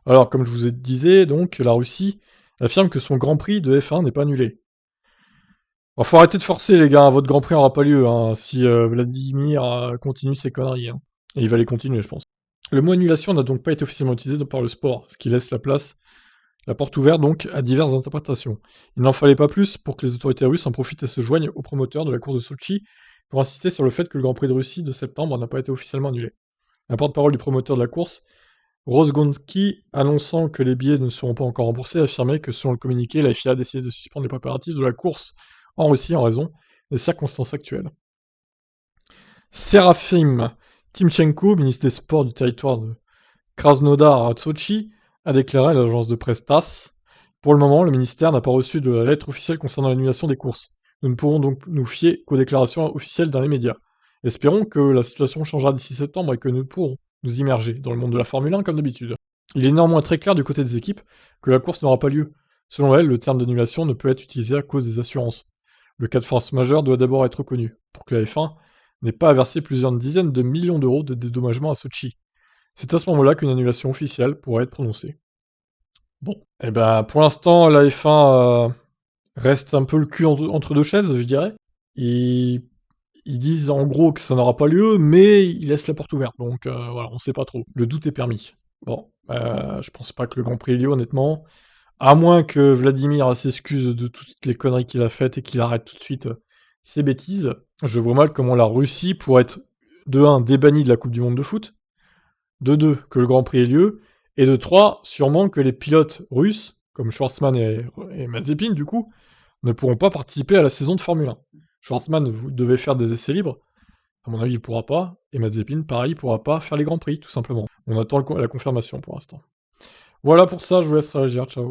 Alors, comme je vous disais, donc, la Russie affirme que son Grand Prix de F1 n'est pas annulé. Bon, faut arrêter de forcer, les gars, votre Grand Prix n'aura pas lieu, hein, si Vladimir continue ses conneries, hein. Et il va les continuer, je pense. Le mot annulation n'a donc pas été officiellement utilisé par le sport, ce qui laisse la porte ouverte donc à diverses interprétations. Il n'en fallait pas plus pour que les autorités russes en profitent et se joignent aux promoteurs de la course de Sochi pour insister sur le fait que le Grand Prix de Russie de septembre n'a pas été officiellement annulé. Un porte-parole du promoteur de la course, Rosgonski, annonçant que les billets ne seront pas encore remboursés, affirmait que selon le communiqué, la FIA a décidé de suspendre les préparatifs de la course en Russie en raison des circonstances actuelles. Serafim Timchenko, ministre des Sports du territoire de Krasnodar à Sochi, a déclaré à l'agence de presse TASS: pour le moment, le ministère n'a pas reçu de lettre officielle concernant l'annulation des courses. Nous ne pourrons donc nous fier qu'aux déclarations officielles dans les médias. Espérons que la situation changera d'ici septembre et que nous pourrons nous immerger dans le monde de la Formule 1 comme d'habitude. Il est néanmoins très clair du côté des équipes que la course n'aura pas lieu. Selon elles, le terme d'annulation ne peut être utilisé à cause des assurances. Le cas de force majeure doit d'abord être reconnu, pour que la F1 n'ait pas à verser plusieurs dizaines de millions d'euros de dédommagement à Sochi. C'est à ce moment-là qu'une annulation officielle pourrait être prononcée. Bon, et ben pour l'instant, la F1 reste un peu le cul entre deux chaises, je dirais. Ils, ils disent en gros que ça n'aura pas lieu, mais ils laissent la porte ouverte, donc voilà, on sait pas trop. Le doute est permis. Bon, je pense pas que le Grand Prix ait lieu, honnêtement. À moins que Vladimir s'excuse de toutes les conneries qu'il a faites et qu'il arrête tout de suite ses bêtises. Je vois mal comment la Russie pourrait être, de 1, débannie de la Coupe du Monde de foot, de 2, que le Grand Prix ait lieu, et de 3, sûrement que les pilotes russes, comme Schwarzman et Mazepin du coup, ne pourront pas participer à la saison de Formule 1. Schwarzman devait faire des essais libres, à mon avis il pourra pas, et Mazepin pareil, il pourra pas faire les Grands Prix, tout simplement. On attend la confirmation pour l'instant. Voilà pour ça, je vous laisse réagir, ciao.